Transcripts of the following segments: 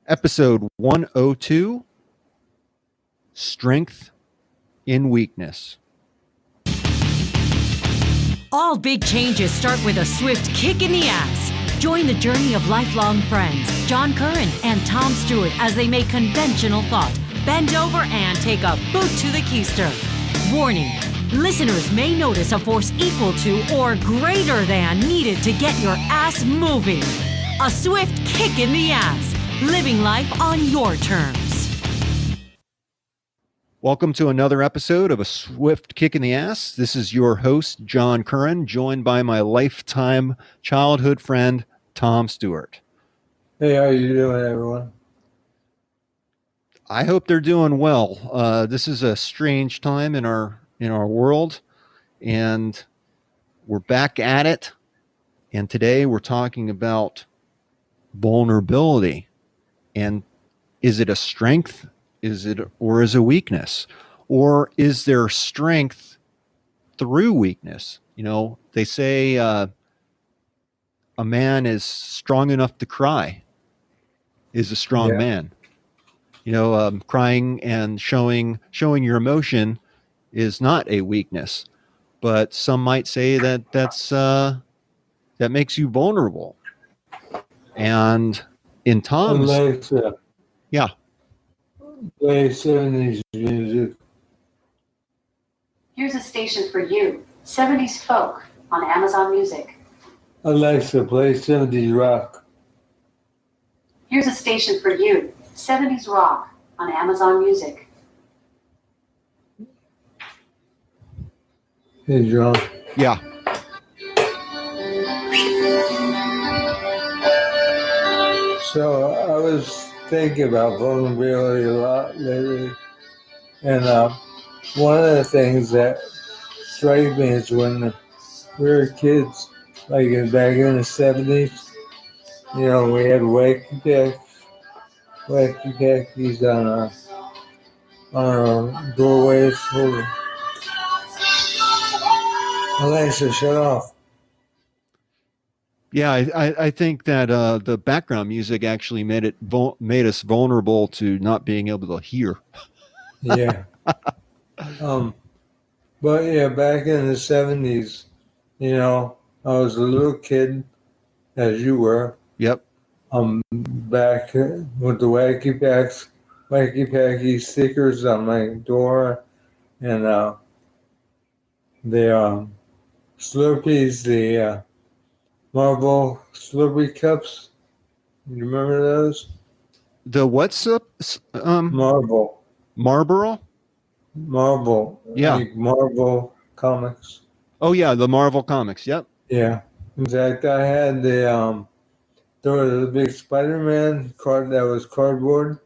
Episode 102, Strength in Weakness. All big changes start with a swift kick in the ass. Join the journey of lifelong friends, John Curran and Tom Stewart, as they make conventional thought bend over and take a boot to the keister. Warning, listeners may notice a force equal to or greater than needed to get your ass moving. A swift kick in the ass. Living life on your terms. Welcome to another episode of A Swift Kick in the Ass. This is your host, John Curran, joined by my lifetime childhood friend, Tom Stewart. Hey, how you doing, everyone? I hope they're doing well. This is a strange time in our world, and we're back at it. And today we're talking about vulnerability. And is it a strength? Is it a weakness? Or is there strength through weakness? You know, they say a man is strong enough to cry is a strong man. You know, crying and showing your emotion is not a weakness, but some might say that that makes you vulnerable. And in Tom's, yeah, play 70s music. Here's a station for you, 70s folk on Amazon Music. Alexa, play 70s rock. Here's a station for you, 70s rock on Amazon Music. Hey, John. yeah. So I was thinking about vulnerability a lot lately, and one of the things that strikes me is when we were kids, like back in the 70s, you know, we had wacky khakis on our doorways. Alexa, shut off. Yeah, I think that the background music actually made us vulnerable to not being able to hear. Yeah. But yeah, back in the 70s, you know, I was a little kid, as you were. Yep. Back with the wacky packy stickers on my door, and the Slurpees, the Marble Slurpee cups. You remember those? The what's up? Marble. Marlboro? Marble. Yeah. Like Marvel comics. Oh yeah, the Marvel comics. Yep. Yeah. In fact, I had there was a big Spider-Man card that was cardboard,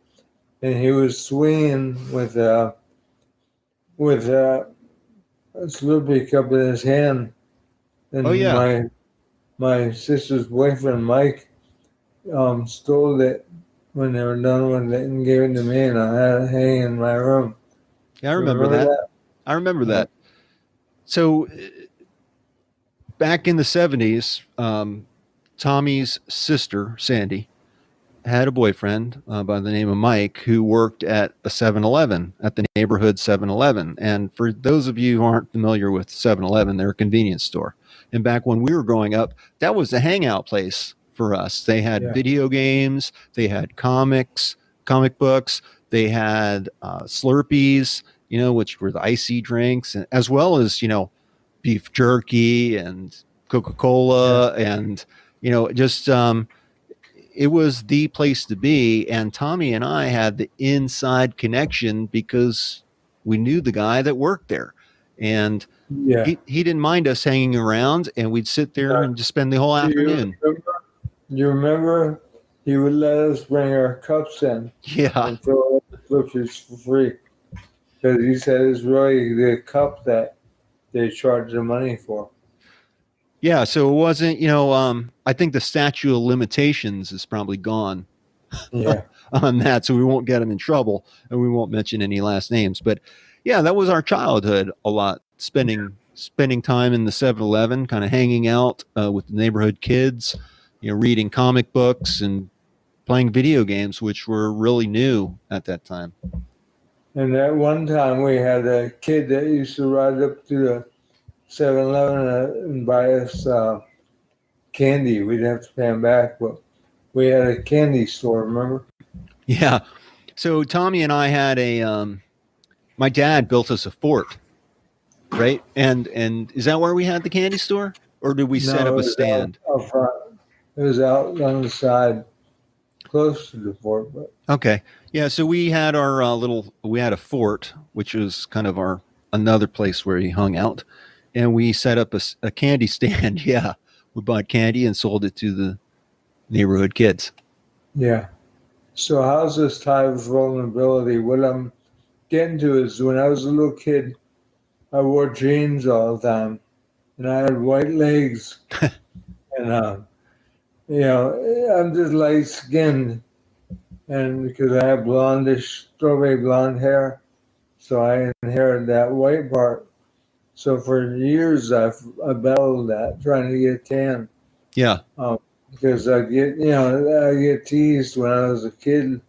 and he was swinging with a Slurpee cup in his hand. And Oh yeah. My sister's boyfriend, Mike, stole it when they were done with it and gave it to me, and I had it hanging in my room. Yeah, I remember that. I remember that. So back in the 70s, Tommy's sister, Sandy, had a boyfriend by the name of Mike who worked at a 7-Eleven, at the neighborhood 7-Eleven. And for those of you who aren't familiar with 7-Eleven, they're a convenience store. And back when we were growing up, that was the hangout place for us. They had video games, they had comic books, they had Slurpees, you know, which were the icy drinks, and as well as, you know, beef jerky and Coca-Cola and, you know, just it was the place to be. And Tommy and I had the inside connection because we knew the guy that worked there. And he didn't mind us hanging around, and we'd sit there and just spend the whole afternoon. You remember he would let us bring our cups in. Yeah. And throw the Slurpees for free. Because he said it's really the cup that they charge the money for. Yeah, so it wasn't, you know, I think the statute of limitations is probably gone on that, so we won't get him in trouble, and we won't mention any last names. But yeah, that was our childhood a lot, spending time in the 7-Eleven, kind of hanging out with the neighborhood kids, you know, reading comic books and playing video games, which were really new at that time. And at one time we had a kid that used to ride up to the 7-Eleven and buy us candy. We'd have to pay him back, but we had a candy store, remember? Yeah. So Tommy and I had my dad built us a fort, right? And is that where we had the candy store, or did we set up a stand? Out front. It was out on the side, close to the fort. But Okay. Yeah. So we had our we had a fort, which was kind of another place where he hung out. And we set up a candy stand. Yeah. We bought candy and sold it to the neighborhood kids. yeah. So how's this type of vulnerability? What I'm getting to is when I was a little kid, I wore jeans all the time, and I had white legs, and I'm just light skinned, and because I have blondish, strawberry blonde hair, so I inherited that white part. So for years I battled that, trying to get tan. Yeah. Because I get teased when I was a kid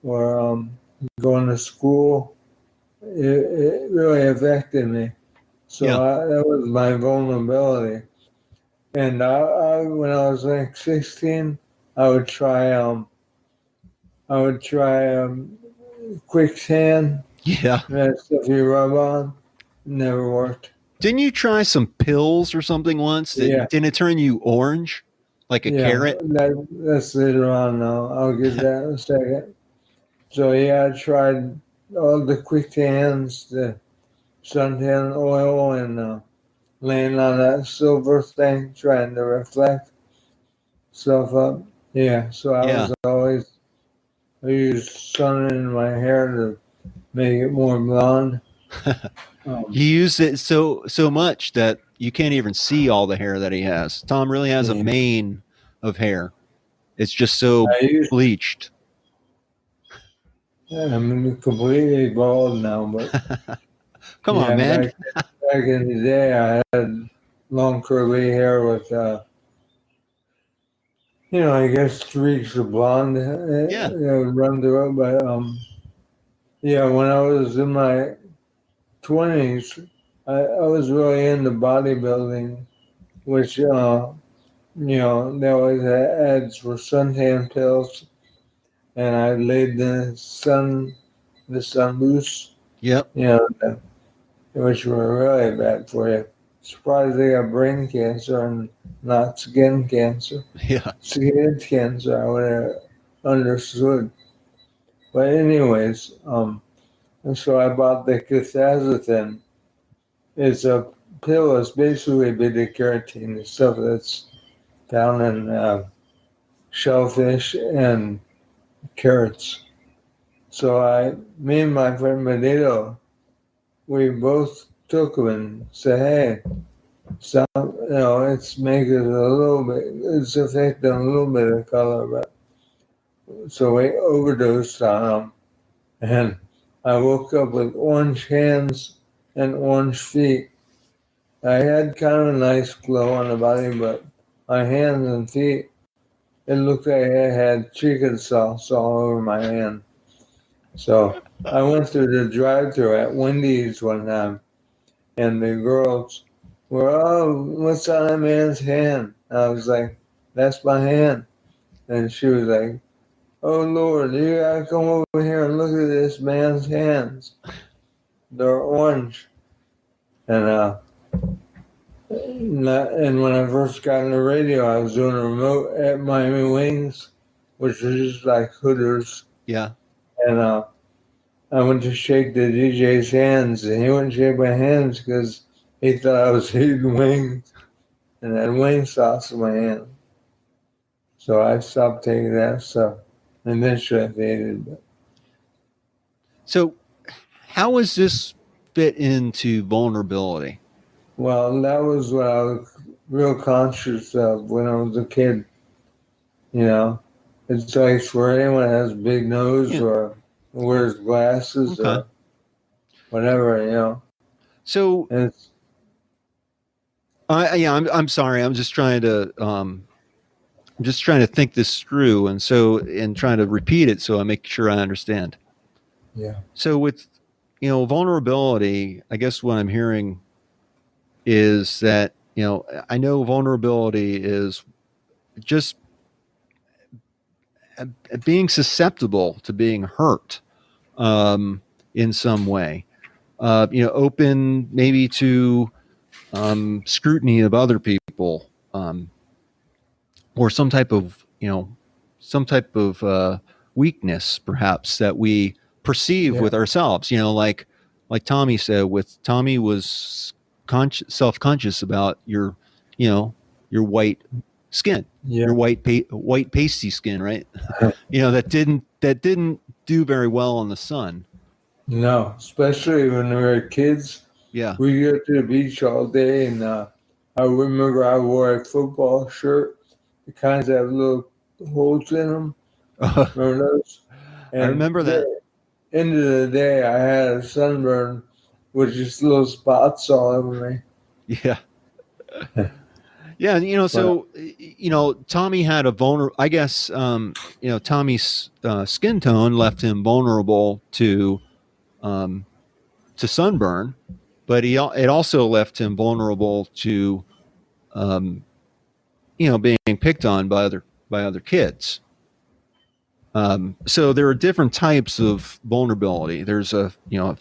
or going to school. It really affected me. So that was my vulnerability. And when I was like 16, I would try quick tan. Yeah. That stuff you rub on. Never worked. Didn't you try some pills or something once? Yeah. Didn't it turn you orange? Like a carrot? That's later on now. I'll get that in a second. So yeah, I tried all the quick tans, the suntan oil, and laying on that silver thing, trying to reflect stuff up. Yeah, so I used sun in my hair to make it more blonde. You use it so much that you can't even see all the hair that he has. Tom really has a mane of hair. It's just so bleached. Yeah, I'm completely bald now, but come on, man. Back in the day, I had long curly hair with, I guess streaks of blonde. Run through it, but when I was in my 20s, I was really into bodybuilding, which they always had ads for suntan pills, and I laid the sun boost. Yep. Which were really bad for you. Surprised they got brain cancer and not skin cancer. Yeah. Skin cancer, I would have understood. But anyways, and so I bought the quercetin. It's a pill. It's basically beta carotene, the stuff that's found in shellfish and carrots. So me and my friend Benito, we both took them and said, hey, it's making it a little bit, it's affecting a little bit of color, but so we overdosed on them. And I woke up with orange hands and orange feet. I had kind of a nice glow on the body, but my hands and feet, it looked like I had chicken sauce all over my hand. So I went through the drive-thru at Wendy's one time, and the girls were, oh, what's on that man's hand? And I was like, that's my hand. And she was like, oh, Lord, you gotta come over here and look at this man's hands. They're orange. And when I first got on the radio, I was doing a remote at Miami Wings, which is just like Hooters. Yeah. And I went to shake the DJ's hands, and he wouldn't shake my hands because he thought I was eating wings and had wing sauce in my hand. So I stopped taking that stuff. And eventually I faded. But. So how was this fit into vulnerability? Well, that was what I was real conscious of when I was a kid. It's like for anyone that has a big nose or wears glasses or whatever, So I'm sorry. I'm just trying to I'm just trying to think this through, and trying to repeat it so I make sure I understand. Yeah. So with vulnerability, I guess what I'm hearing is that I know vulnerability is just being susceptible to being hurt in some way. Open maybe to scrutiny of other people, or some type of weakness, perhaps that we perceive Yeah. with ourselves. Like Tommy said, with Tommy was self-conscious about your white skin, Yeah. your white pasty skin, right? That didn't do very well in the sun. No, especially when we were kids. Yeah. We go to the beach all day, and I remember I wore a football shirt. The kinds that have little holes in them. Remember those? I And remember that. end of the day, I had a sunburn with just little spots all over me. Yeah. Yeah, so Tommy had a vulnerable. I guess Tommy's skin tone left him vulnerable um, to sunburn, but it also left him vulnerable to um, being picked on by other kids. So there are different types of vulnerability. There's a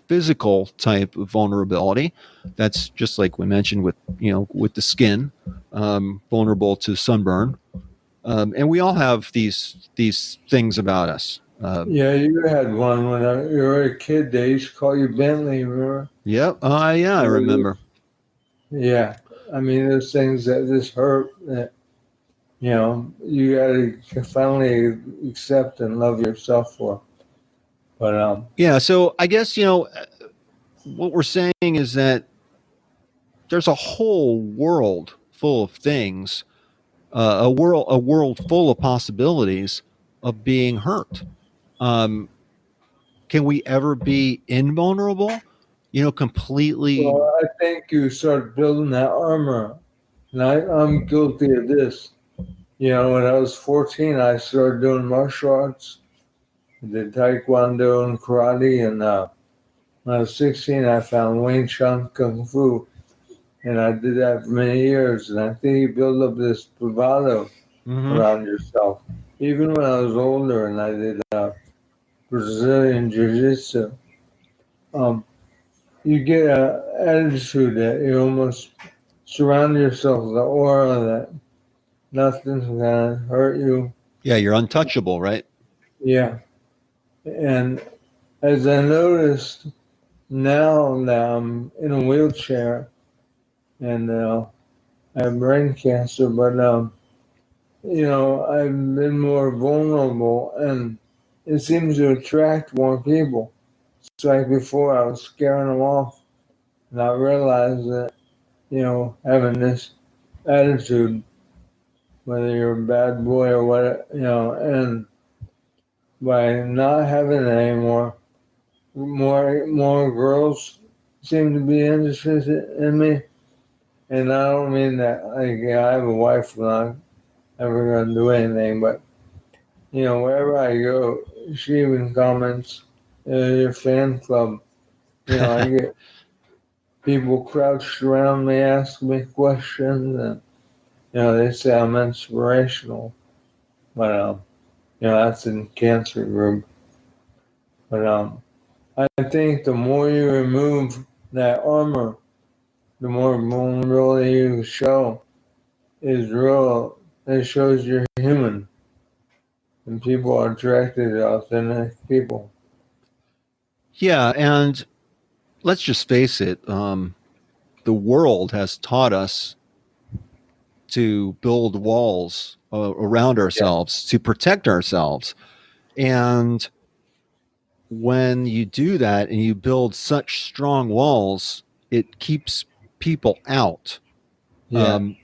physical type of vulnerability. That's just like we mentioned with the skin, vulnerable to sunburn. And we all have these things about us. Yeah, you had one when you were a kid. They used to call you Bentley, remember? Yep. Yeah, I remember. Yeah. I mean, those things that just hurt. That, you got to finally accept and love yourself for. But Yeah. So I guess what we're saying is that there's a whole world full of things, a world full of possibilities of being hurt. Um, can we ever be invulnerable? Completely. well, I think you start building that armor. And I'm guilty of this. When I was 14, I started doing martial arts. I did taekwondo and karate. And when I was 16, I found Wing Chun Kung Fu. And I did that for many years. And I think you build up this bravado Mhm. around yourself. Even when I was older and I did Brazilian Jiu Jitsu, you get an attitude that you almost surround yourself with an aura that nothing's going to hurt you. Yeah, you're untouchable, right? Yeah. And as I noticed now that I'm in a wheelchair and I have brain cancer, but I've been more vulnerable and it seems to attract more people. It's like before I was scaring them off and I realized that, having this attitude, whether you're a bad boy or what, and by not having it anymore, more girls seem to be interested in me. And I don't mean that, I have a wife and I'm never going to do anything, but, wherever I go, she even comments, your fan club. I get people crouched around me, asking me questions, and, they say I'm inspirational. But, that's in cancer group. But, I think the more you remove that armor, the more vulnerability you show is real. It shows you're human. And people are attracted to authentic people. Yeah, and let's just face it. The world has taught us to build walls around Yeah. ourselves to protect ourselves, and when you do that and you build such strong walls, it keeps people out. Yeah. Um,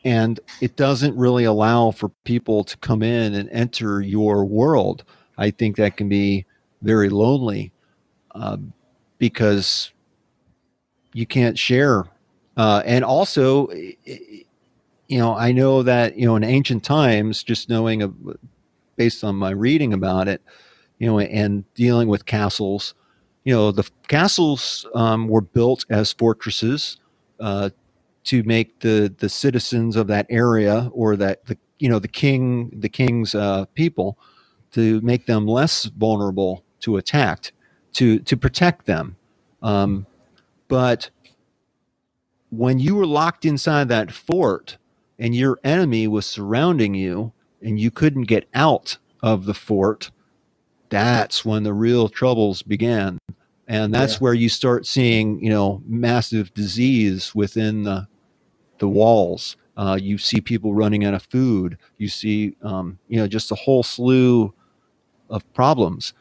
and it doesn't really allow for people to come in and enter your world. I think that can be very lonely, um, because you can't share. And also, I know that, in ancient times, just knowing based on my reading about it, and dealing with castles, the castles were built as fortresses uh, to make the citizens of that area, or that the king's people, to make them less vulnerable to attack, to protect them. Um, but when you were locked inside that fort and your enemy was surrounding you and you couldn't get out of the fort, that's when the real troubles began. And that's where you start seeing, massive disease within the walls. You see people running out of food. You see, just a whole slew of problems.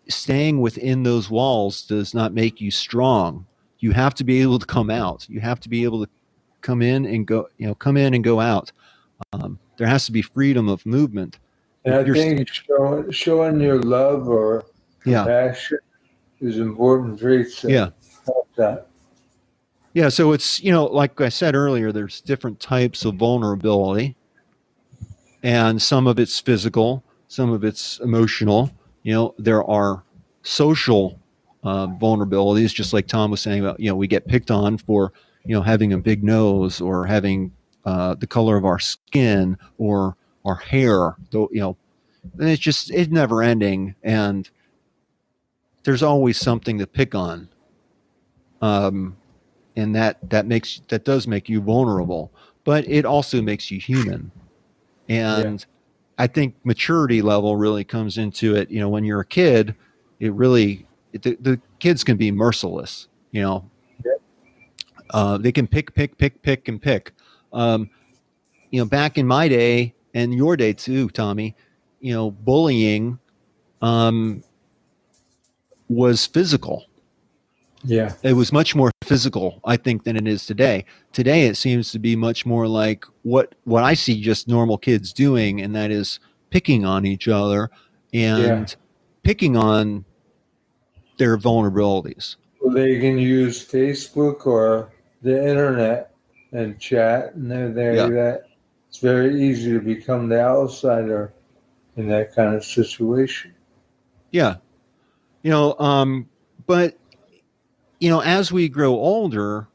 Staying within those walls does not make you strong. You have to be able to come out. You have to be able to come in and go. Come in and go out. There has to be freedom of movement. And I think showing your love or compassion is important traits that help that. Yeah, so it's, like I said earlier, there's different types of vulnerability, and some of it's physical, some of it's emotional. There are social vulnerabilities, just like Tom was saying about, we get picked on for, having a big nose, or having the color of our skin, or our hair, and it's never ending, and there's always something to pick on. And that does make you vulnerable, but it also makes you human. And I think maturity level really comes into it. When you're a kid, the kids can be merciless. They can pick, and pick. Back in my day, and your day too, Tommy, bullying was physical. Yeah. It was much more physical, I think, than it is today. Today, it seems to be much more like what I see just normal kids doing, and that is picking on each other and picking on their vulnerabilities. Well, they can use Facebook or the internet and chat, and that it's very easy to become the outsider in that kind of situation. Yeah. But as we grow older,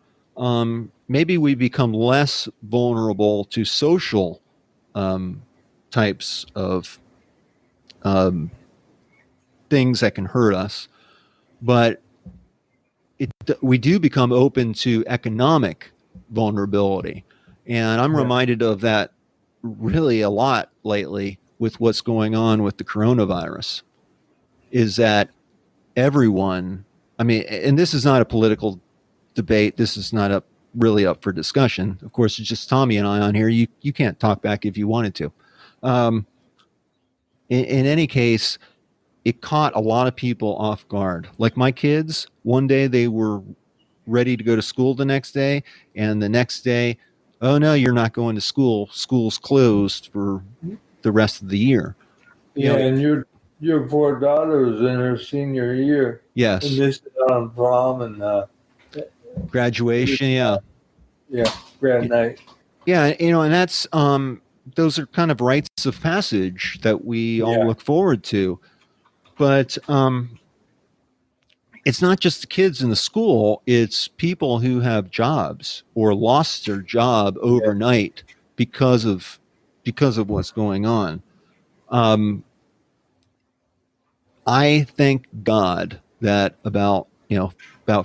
maybe we become less vulnerable to social types of things that can hurt us, but we do become open to economic vulnerability. And I'm reminded of that really a lot lately with what's going on with the coronavirus, is that everyone, and this is not a political debate. This is not really up for discussion. Of course, it's just Tommy and I on here. You can't talk back if you wanted to. In any case, it caught a lot of people off guard. Like my kids, one day they were ready to go to school the next day, and the next day, oh no, you're not going to school. School's closed for the rest of the year. And your poor daughter is in her senior year. Yes. And this is on prom and graduation. Grad night. Yeah, and that's those are kind of rites of passage that we all look forward to. But it's not just the kids in the school, it's people who have jobs or lost their job overnight because of what's going on. I thank God that about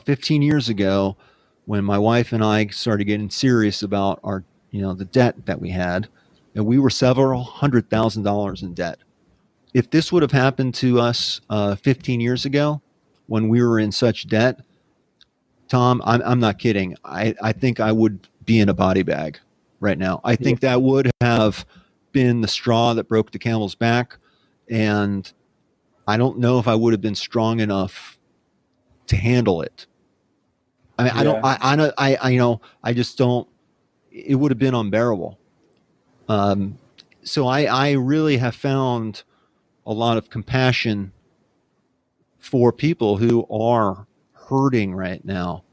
15 years ago, when my wife and I started getting serious about our the debt that we had, and we were several $100,000 in debt. If this would have happened to us 15 years ago, when we were in such debt, Tom, I'm not kidding. I think I would be in a body bag right now. I think that would have been the straw that broke the camel's back, and I don't know if I would have been strong enough to handle it. I just don't. It would have been unbearable. So I really have found a lot of compassion for people who are hurting right now,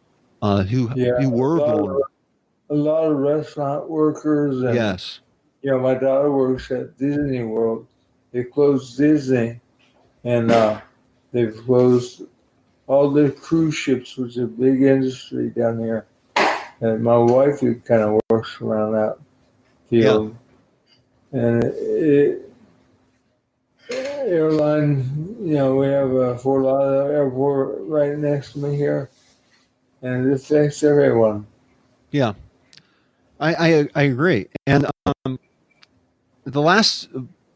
who were vulnerable. a lot of restaurant workers and Yes. my daughter works at Disney World. They closed Disney, and they've closed all the cruise ships, which is a big industry down here. And my wife kind of works around that field. And airline, we have a Fort Lauderdale airport right next to me here, and it affects everyone. Yeah. I agree. And the last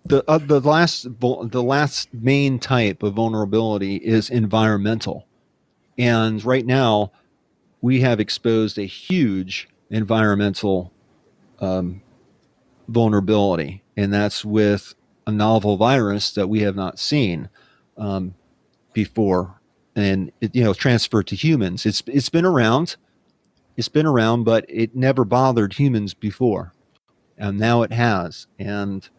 the last main type of vulnerability is environmental. And right now we have exposed a huge environmental vulnerability, and that's with a novel virus that we have not seen before, and transferred to humans. It's been around. It's been around, but it never bothered humans before, and now it has. And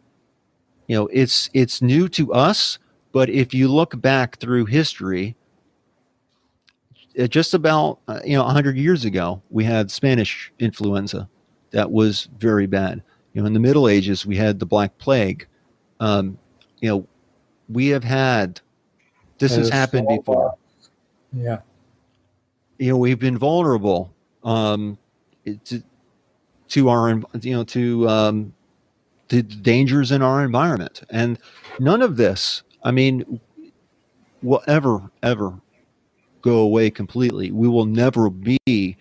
it's new to us. But if you look back through history, just about 100 years ago, we had Spanish influenza that was very bad. In the Middle Ages, we had the Black Plague. Um, you know, we have had this And has the happened before. smallpox. Yeah. We've been vulnerable to our to dangers in our environment, and none of this, I mean, will ever go away completely. We will never be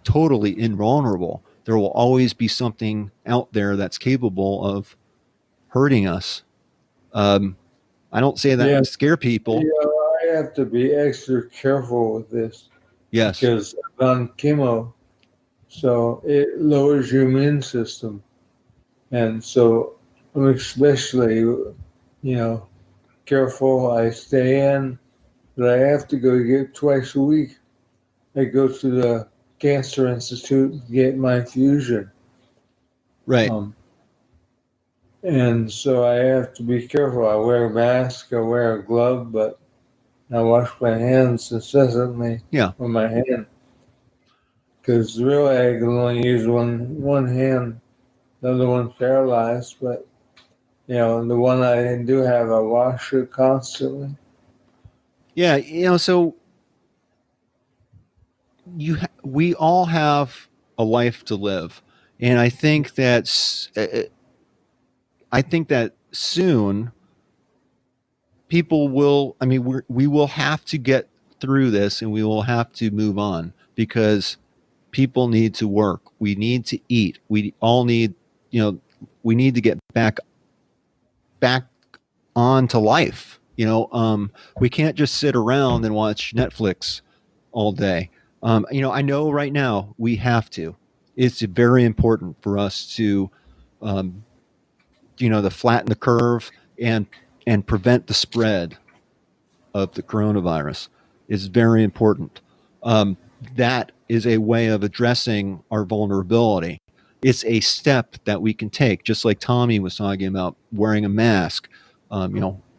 totally invulnerable. There will always be something out there that's capable of hurting us. I don't say that Yeah. to scare people. I have to be extra careful with this Yes. because I'm on chemo, so it lowers your immune system. And so I'm especially, careful. I stay in, but I have to go get twice a week. I go to the Cancer Institute to get my infusion. Right. And so I have to be careful. I wear a mask, I wear a glove, but I wash my hands incessantly with my hand. Because really I can only use one hand. The other one's paralyzed, but the one I do have, I wash it constantly. Yeah, so we all have a life to live, and I think that soon people will. I mean, we will have to get through this, and we will have to move on because people need to work. We need to eat. We all need, we need to get back on to life. We can't just sit around and watch Netflix all day. I know right now we have to. It's very important for us to, to flatten the curve and prevent the spread of the coronavirus. Is very important. That is a way of addressing our vulnerability. It's a step that we can take, just like Tommy was talking about wearing a mask.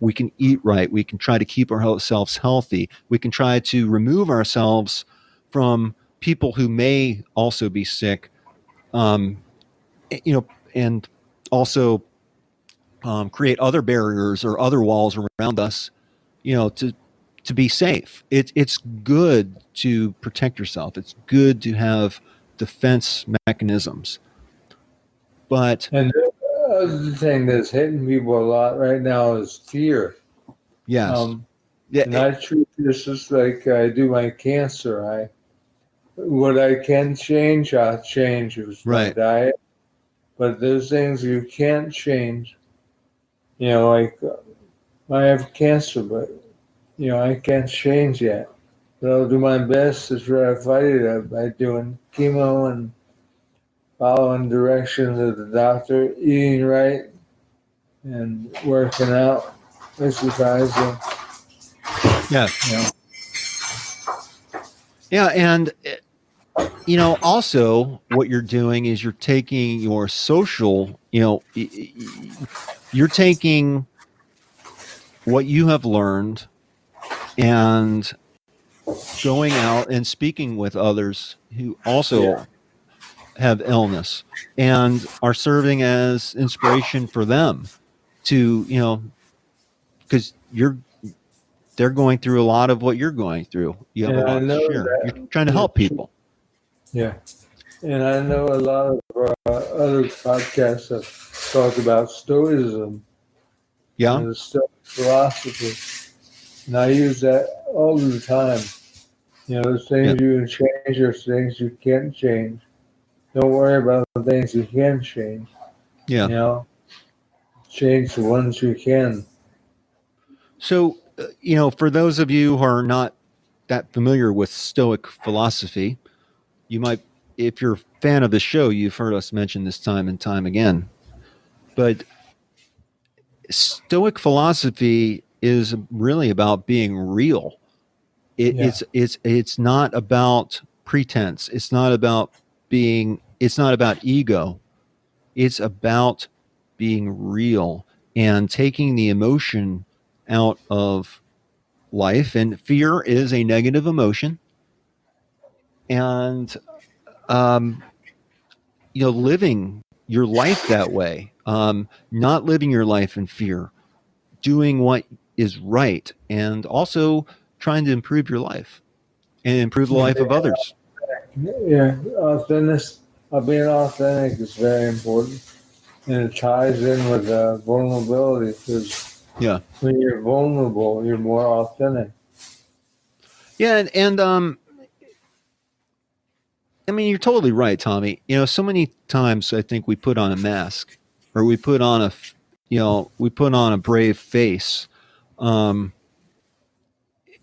We can eat right. We can try to keep ourselves healthy. We can try to remove ourselves from people who may also be sick, and also create other barriers or other walls around us, to be safe. It's good to protect yourself. It's good to have defense mechanisms. But and the other thing that's hitting people a lot right now is fear. Yes. And I treat this just like I do my cancer. What I can change, I'll change. It's my diet. But there's things you can't change. Like I have cancer, but I can't change yet. But I'll do my best to try to fight it by doing chemo and following directions of the doctor, eating right, and working out, exercising. Yeah. Yeah, and also what you're doing is you're taking your social, you're taking what you have learned and going out and speaking with others who also have illness and are serving as inspiration for them to, because they're going through a lot of what you're going through. You have a And I lot to know share. You're that, trying to help people. yeah. And I know a lot of other podcasts have talked about Stoicism Yeah. and the Stoic philosophy. And I use that all the time. There's things you can change, there's things you can't change. Don't worry about the things you can change. Yeah. Change the ones you can. So, for those of you who are not that familiar with Stoic philosophy, you might, if you're a fan of the show, you've heard us mention this time and time again. But Stoic philosophy is really about being real. It's not about pretense. It's not about being. It's not about ego. It's about being real and taking the emotion out of life. And fear is a negative emotion. And living your life that way, not living your life in fear, doing what is right, and also trying to improve your life and improve the life of others. Yeah, being authentic is very important. And it ties in with vulnerability because when you're vulnerable, you're more authentic. Yeah, and I mean, you're totally right, Tommy. So many times I think we put on a mask, or we put on a brave face, and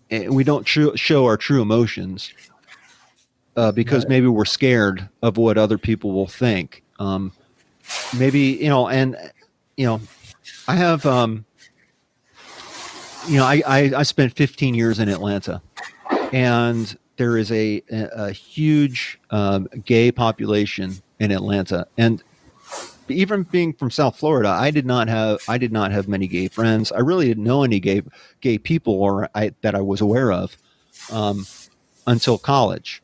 we don't show our true emotions because maybe we're scared of what other people will think. Maybe I have I spent 15 years in Atlanta, and there is a huge gay population in Atlanta. And even being from South Florida, I did not have many gay friends. I really didn't know any gay people that I was aware of until college,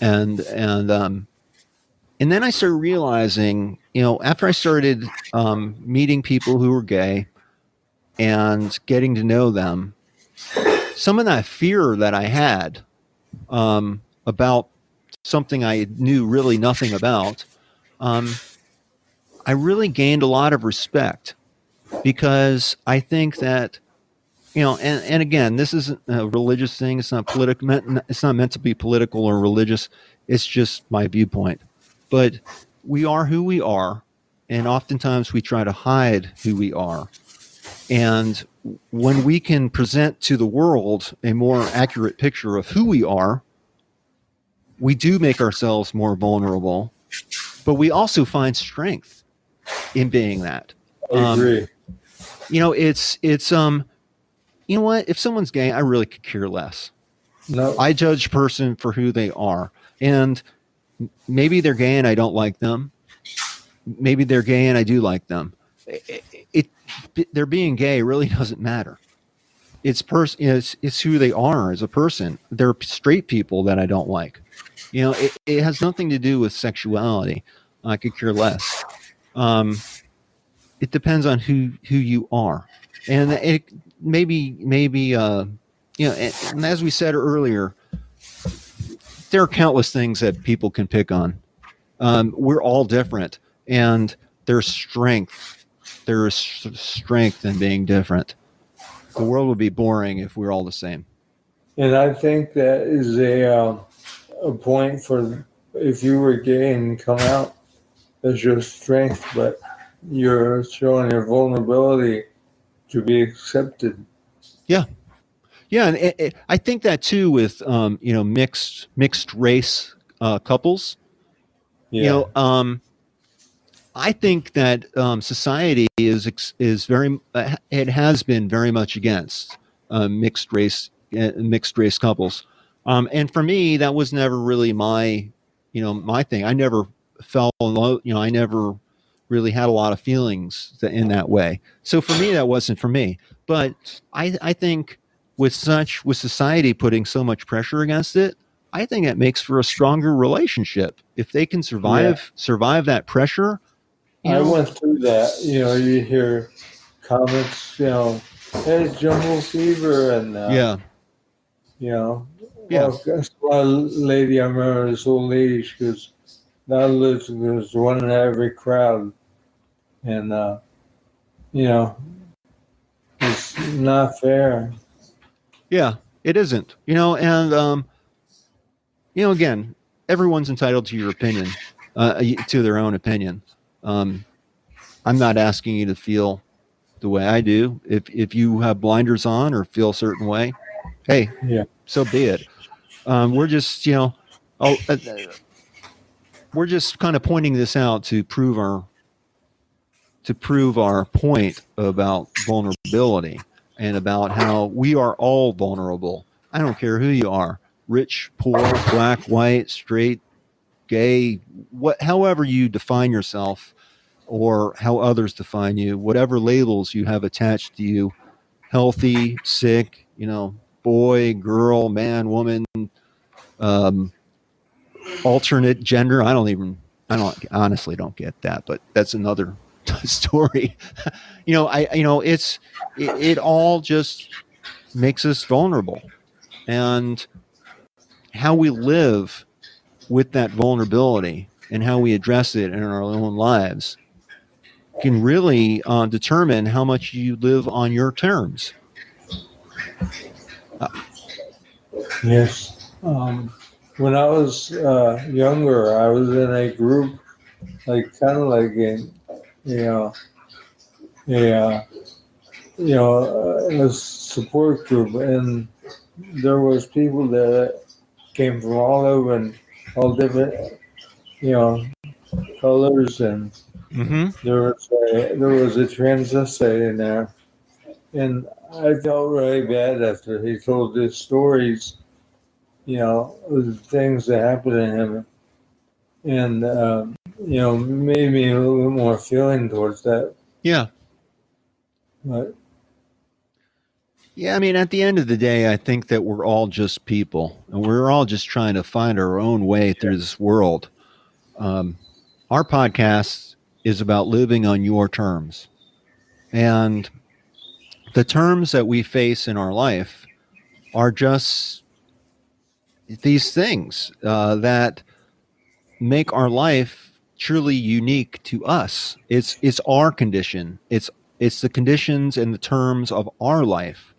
and then I started realizing, after I started meeting people who were gay and getting to know them, some of that fear that I had about something I knew really nothing about, I really gained a lot of respect, because I think that, and again, this isn't a religious thing. It's not it's not meant to be political or religious. It's just my viewpoint. But we are who we are, and oftentimes we try to hide who we are. And when we can present to the world a more accurate picture of who we are, we do make ourselves more vulnerable, but we also find strength in being that. I agree. It's you know what? If someone's gay, I really could care less. No. I judge a person for who they are. And maybe they're gay and I don't like them. Maybe they're gay and I do like them. Their being gay really doesn't matter. It's who they are as a person. They're straight people that I don't like. It has nothing to do with sexuality. I could care less. It depends on who you are. And it maybe and as we said earlier, there are countless things that people can pick on. We're all different, and there's strength in being different. The world would be boring if we were all the same. And I think that is a point for, if you were gay and come out, as your strength, but you're showing your vulnerability to be accepted. Yeah. And I think that too with mixed race couples. Yeah. I think that society is very it has been very much against mixed race couples, and for me that was never really my thing. I never fell in love. I never really had a lot of feelings in that way. So for me, that wasn't for me. But I think with society putting so much pressure against it, I think it makes for a stronger relationship if they can survive that pressure. I went through that. You hear comments, hey, it's jungle fever, and well, that's one lady I remember. This old lady, she goes, "That was one in every crowd," and it's not fair. Yeah, it isn't. And again, everyone's entitled to your opinion, to their own opinion. I'm not asking you to feel the way I do. If you have blinders on or feel a certain way, hey, so be it. We're just, we're just kind of pointing this out to prove our point about vulnerability and about how we are all vulnerable. I don't care who you are, rich, poor, black, white, straight, gay, however you define yourself or how others define you, whatever labels you have attached to you, healthy, sick, boy, girl, man, woman, um, alternate gender. I honestly don't get that, but that's another story. It all just makes us vulnerable, and how we live with that vulnerability and how we address it in our own lives can really determine how much you live on your terms. Yes. When I was younger, I was in a group, kind of like a support group, and there was people there that came from all over and all different, colors, and there was a transvestite in there, and I felt really bad after he told his stories, the things that happened to him, and made me a little bit more feeling towards that. Yeah. But yeah, I mean, at the end of the day, I think that we're all just people, and we're all just trying to find our own way through this world. Our podcast is about living on your terms, and the terms that we face in our life are just these things that make our life truly unique to us. It's our condition. It's the conditions and the terms of our life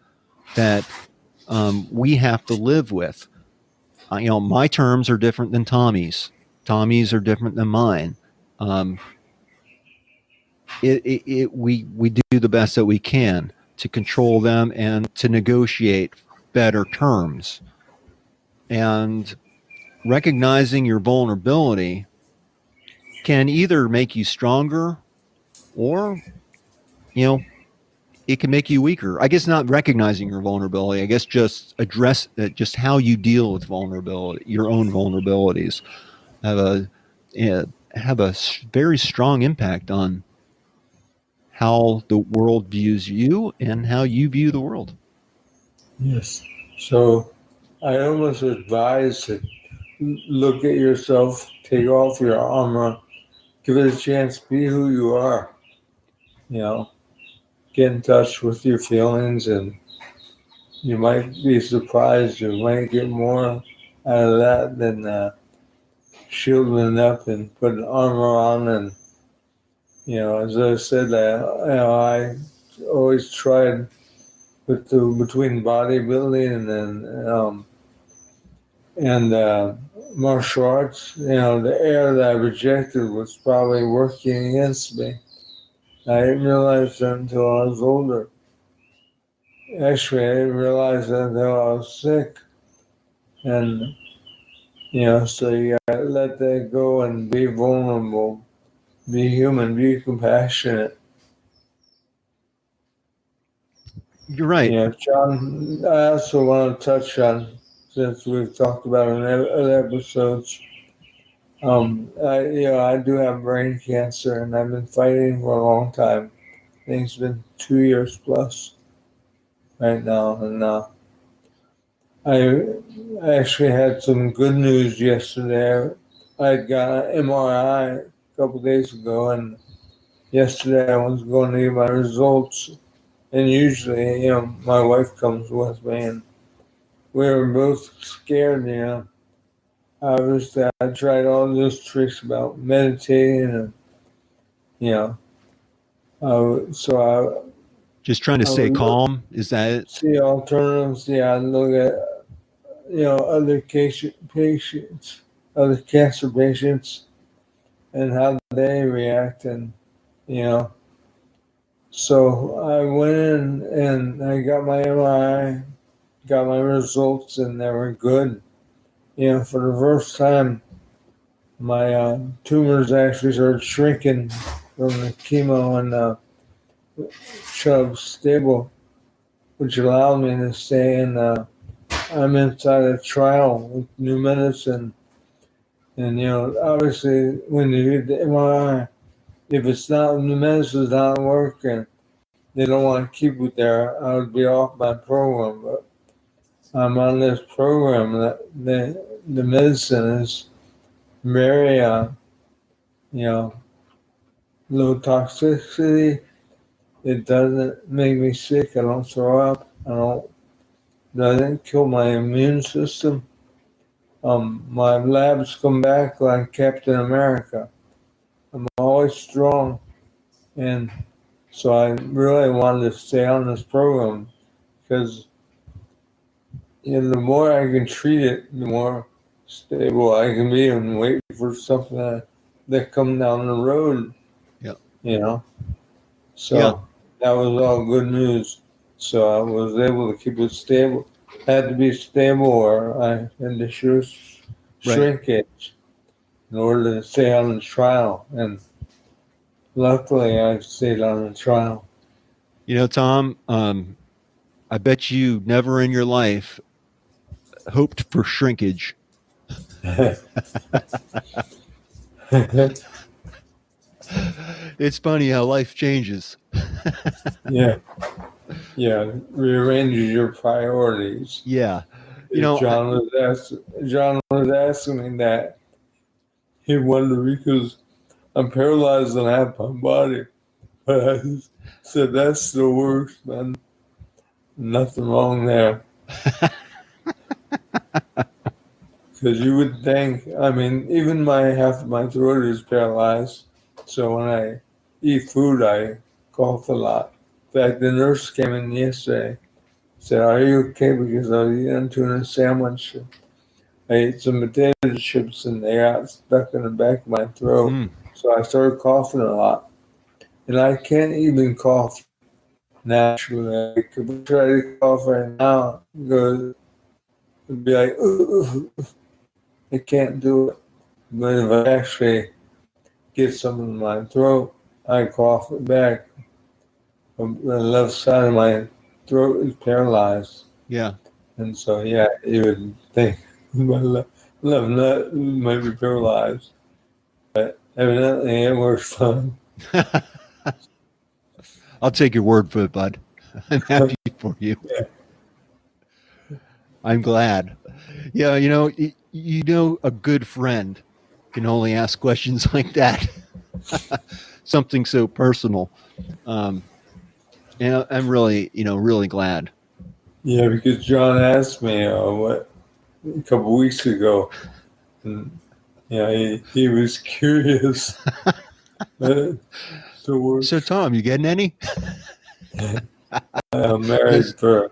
that we have to live with. My terms are different than Tommy's. Tommy's are different than mine. We do the best that we can to control them and to negotiate better terms. And recognizing your vulnerability can either make you stronger or, it can make you weaker. I guess not recognizing your vulnerability. I guess just address just how you deal with vulnerability, your own vulnerabilities have a very strong impact on how the world views you and how you view the world. yes, so I almost advise to look at yourself, take off your armor, give it a chance, be who you are. Get in touch with your feelings, and you might be surprised. You might get more out of that than shielding up and putting armor on. And as I said, I always tried between bodybuilding and martial arts. The air that I rejected was probably working against me. I didn't realize that until I was older. Actually, I didn't realize that until I was sick. And, so you gotta let that go and be vulnerable, be human, be compassionate. You're right. Yeah, John, I also want to touch on, since we've talked about it in other episodes, I do have brain cancer, and I've been fighting for a long time. I think it's been 2 years plus right now, and I actually had some good news yesterday. I got an MRI a couple days ago, and yesterday I was going to get my results. And usually, my wife comes with me, and we were both scared. Obviously, I tried all those tricks about meditating, and you know, so Just trying to I stay would look, calm. Is that it? see alternatives. Yeah, I look at other patients, other cancer patients, and how they react, and you know. So I went in and I got my MRI, got my results, and they were good. For the first time, my tumors actually started shrinking from the chemo and shoved stable, which allowed me to stay in. I'm inside a trial with new medicine, and obviously, when you get the MRI, if it's not the medicine's not working, they don't want to keep it there. I would be off my program, but I'm on this program that the medicine is very you know low toxicity. It doesn't make me sick. I don't throw up. I don't doesn't kill my immune system. My labs come back like Captain America. I'm always strong, and so I really wanted to stay on this program because the more I can treat it, the more stable I can be and wait for something that come down the road. Yeah. So that was all good news. So I was able to keep it stable. Had to be stable, or I had to shrink it in order to stay on the trial. And luckily, I stayed on the trial. Tom, I bet you never in your life hoped for shrinkage. It's funny how life changes. Yeah. Rearrange your priorities. Yeah. John was asking me that. He wondered because I'm paralyzed on half my body. But I said, that's the worst, man. Nothing wrong there. Because you would think, even half of my throat is paralyzed. So when I eat food, I cough a lot. In fact, the nurse came in yesterday, said, are you okay? Because I was eating a tuna sandwich. I ate some potato chips and they got stuck in the back of my throat. So I started coughing a lot. And I can't even cough naturally. I could try to cough right now. It'd be like, ooh, I can't do it. But if I actually get something in my throat, I cough it back. The left side of my throat is paralyzed. Yeah. And so, you would think my left nut might be paralyzed. But evidently it works fine. I'll take your word for it, bud. I'm happy for you. Yeah. I'm glad. Yeah, a good friend can only ask questions like that. Something so personal. And I'm really, really glad. Yeah, because John asked me a couple weeks ago, and he was curious. So, Tom, you getting any? I'm married for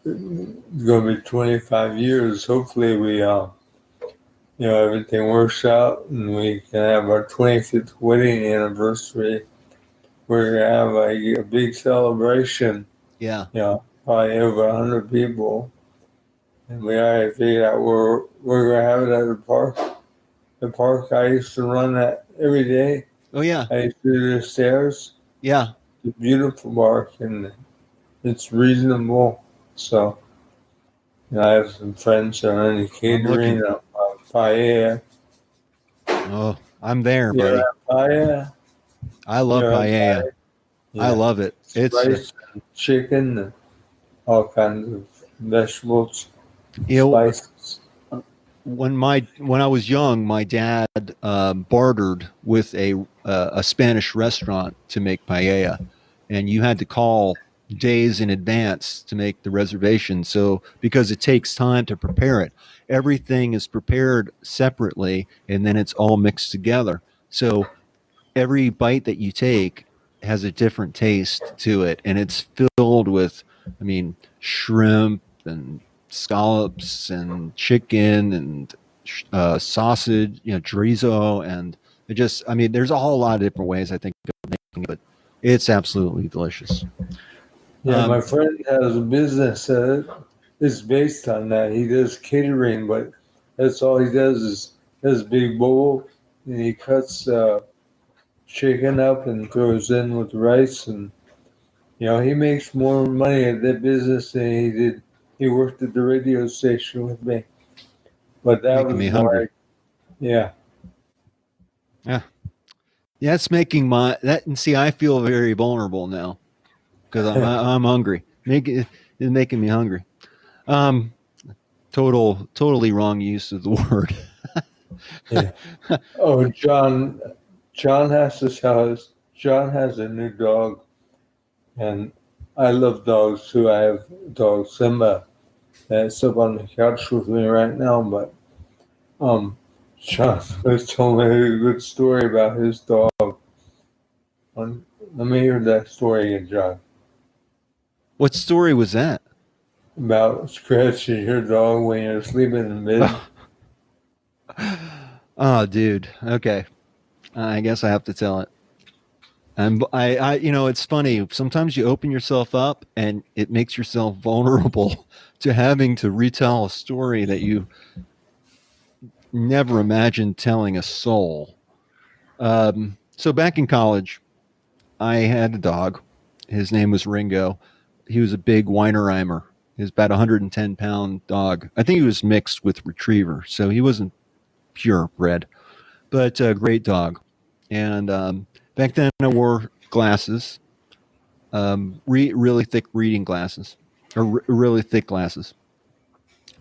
it's going to be 25 years. Hopefully, we everything works out, and we can have our 25th wedding anniversary. We're gonna have a big celebration. Yeah. Probably over 100 people. And we already figured out we're going to have it at the park. The park I used to run at every day. Oh, yeah. I used to do the stairs. Yeah. It's a beautiful park, and it's reasonable. So I have some friends that are in the catering at Paella. Oh, I'm there, buddy. Paella. I love paella. I love it. It's rice and chicken and all kinds of vegetables. You know, spices. when I was young, my dad bartered with a Spanish restaurant to make paella, and you had to call days in advance to make the reservation. So because it takes time to prepare it, everything is prepared separately, and then it's all mixed together. So every bite that you take has a different taste to it, and it's filled with, I mean, shrimp and scallops and chicken and sausage, chorizo, and it just, I mean, there's a whole lot of different ways I think of making it, but it's absolutely delicious. Yeah, my friend has a business that is based on that. He does catering, but that's all he does is has a big bowl, and he cuts chicken up and throws in with rice, and he makes more money at that business than he did. He worked at the radio station with me, but that Making was me hungry. more, yeah. Yeah, yeah, it's making my that, and see, I feel very vulnerable now because I'm hungry. It's making me hungry. Um, totally wrong use of the word. Yeah. Oh, John has to tell us. John has a new dog, and I love dogs too. I have a dog, Simba, that's up on the couch with me right now. But um, John was telling me a good story about his dog. Let me hear that story again, John. What story was that? About scratching your dog when you're sleeping in bed. Oh, dude. Okay, I guess I have to tell it. And it's funny. Sometimes you open yourself up, and it makes yourself vulnerable to having to retell a story that you never imagined telling a soul. So back in college, I had a dog. His name was Ringo. He was a big Weinerheimer. He was about a 110-pound dog. I think he was mixed with retriever, so he wasn't purebred, but a great dog. And back then, I wore glasses, really thick reading glasses, or really thick glasses.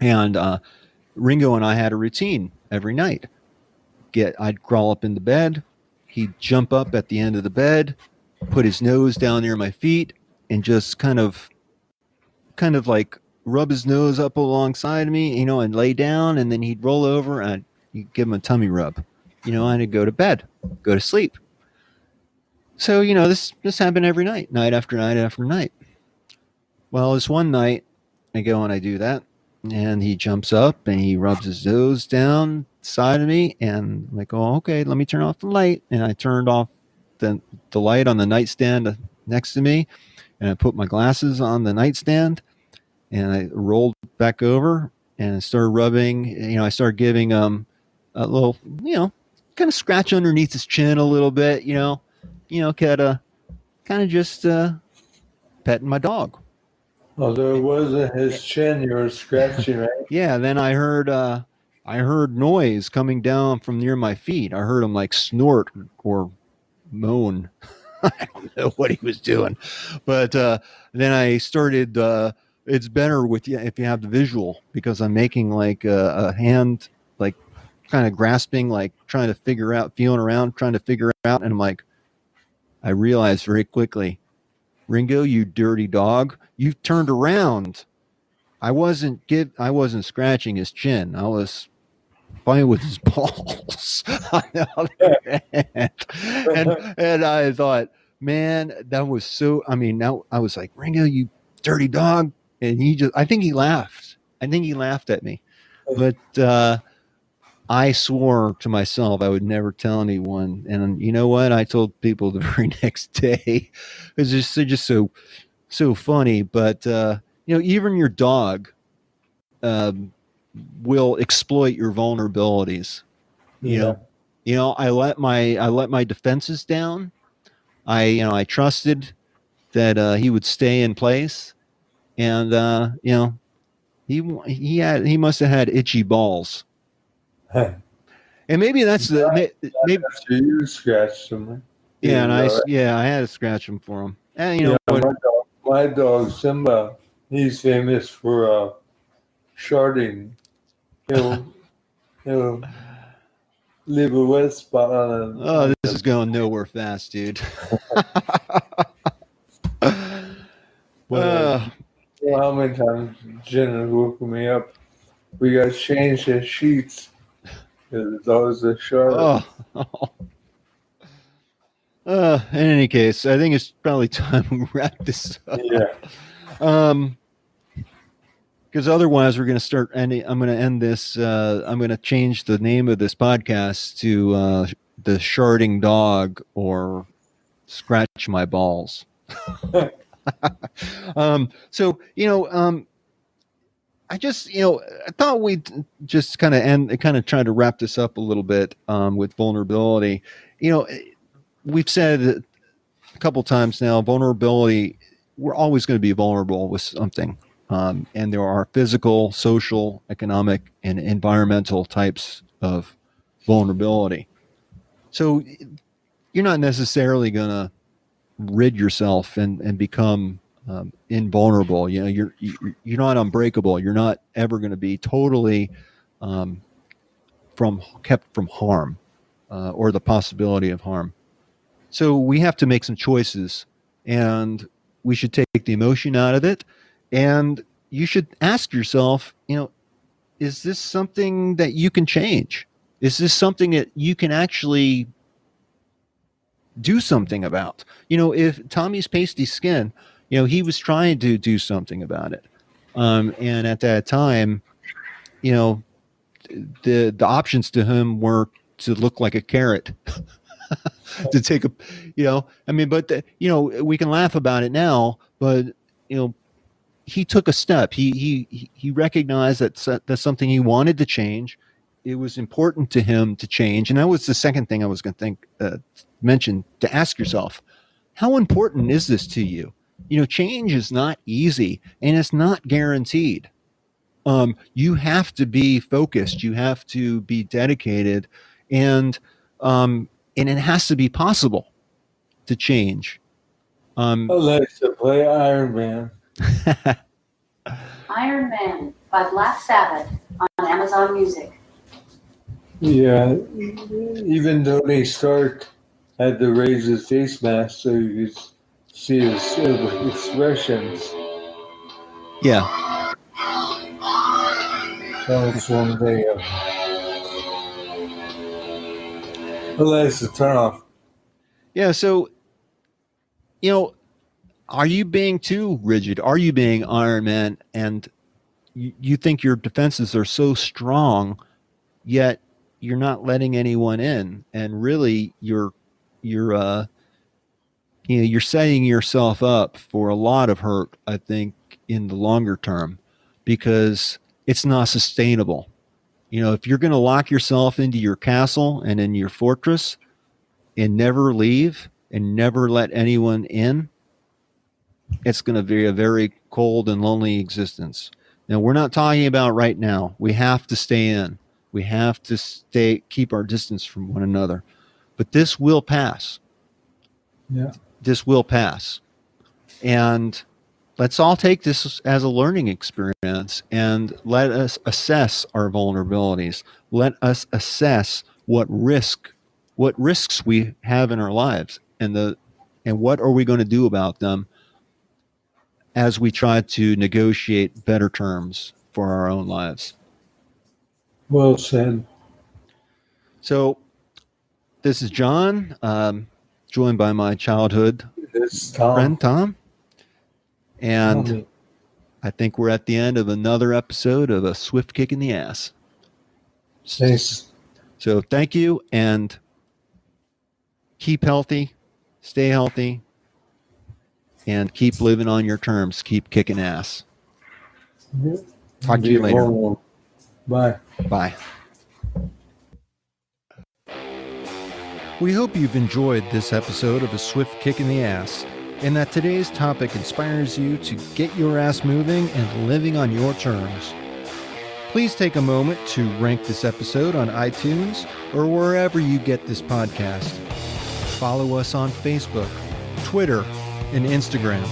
And Ringo and I had a routine every night. I'd crawl up into bed. He'd jump up at the end of the bed, put his nose down near my feet, and just kind of like rub his nose up alongside me, and lay down, and then he'd roll over and I'd give him a tummy rub, and I'd go to bed, go to sleep. So, this happened every night, night after night after night. Well, this one night, I go and I do that, and he jumps up and he rubs his nose down side of me, and I'm like, oh, okay, let me turn off the light. And I turned off the light on the nightstand next to me, and I put my glasses on the nightstand, and I rolled back over and started rubbing. I started giving a little, kind of scratch underneath his chin a little bit. Kind of just petting my dog. Although it wasn't his chin you were scratching, right? Yeah. Then I heard noise coming down from near my feet. I heard him like snort or moan. I don't know what he was doing, but then I started. It's better with you if you have the visual, because I'm making like a hand, like kind of grasping, like trying to figure out, feeling around, trying to figure out, and I'm like, I realized very quickly, Ringo, you dirty dog, you turned around. I wasn't scratching his chin. I was playing with his balls on the other hand. And I thought, man, that was so. I mean, now I was like, Ringo, you dirty dog, and I think he laughed. I think he laughed at me, but I swore to myself I would never tell anyone. And you know what? I told people the very next day. It's just so funny. But even your dog um, will exploit your vulnerabilities. You Yeah. know, I let my defenses down. I trusted that he would stay in place, and he must have had itchy balls, and maybe that's the maybe After you scratched him, yeah, he was all right. I had to scratch him for him. And Yeah, what? my dog Simba, he's famous for sharding. He'll leave a wet spot on Oh, this is going nowhere fast, dude. Well, how many times Jen has woken me up? We got to change the sheets. It's always a shard. In any case, I think it's probably time we wrap this up. Yeah. Because otherwise we're going to start ending. I'm going to end this. I'm going to change the name of this podcast to the Sharding Dog or Scratch My Balls. So, I just, I thought we'd just kind of try to wrap this up a little bit with vulnerability. We've said a couple times now, vulnerability, we're always going to be vulnerable with something. And there are physical, social, economic, and environmental types of vulnerability. So you're not necessarily going to rid yourself and become invulnerable. You're not unbreakable. You're not ever going to be totally kept from harm or the possibility of harm. So we have to make some choices, and we should take the emotion out of it. And you should ask yourself, is this something that you can change? Is this something that you can actually do something about? If Tommy's pasty skin, he was trying to do something about it. And at that time, the options to him were to look like a carrot. To take a, we can laugh about it now, but, he took a step. He recognized that that's something he wanted to change. It was important to him to change. And that was the second thing I was going to mention, to ask yourself, how important is this to you? Change is not easy and it's not guaranteed. You have to be focused. You have to be dedicated, and it has to be possible to change. I like to play Iron Man. Iron Man by Black Sabbath on Amazon Music. Yeah, even Tony Stark had to raise his face mask so you could see his expressions. Yeah. That's one thing. Let's turn off. Yeah, so, are you being too rigid? Are you being Iron Man, and you think your defenses are so strong, yet you're not letting anyone in, and really you're setting yourself up for a lot of hurt, I think, in the longer term, because it's not sustainable. If you're going to lock yourself into your castle and in your fortress and never leave and never let anyone in, it's going to be a very cold and lonely existence. Now, we're not talking about right now. We have to stay in. We have to keep our distance from one another. But this will pass. Yeah. This will pass. And let's all take this as a learning experience, and let us assess our vulnerabilities. Let us assess what risks we have in our lives, and what are we going to do about them as we try to negotiate better terms for our own lives. Well said. So this is John, joined by my childhood friend, Tom. And I think we're at the end of another episode of A Swift Kick in the Ass. Thanks. So thank you, and keep healthy, stay healthy, and keep living on your terms. Keep kicking ass. Talk to you later. Bye. Bye. We hope you've enjoyed this episode of A Swift Kick in the Ass, and that today's topic inspires you to get your ass moving and living on your terms. Please take a moment to rank this episode on iTunes or wherever you get this podcast. Follow us on Facebook, Twitter, and Instagram.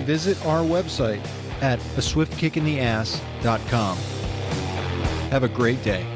Visit our website, at aswiftkickintheass.com. Have a great day.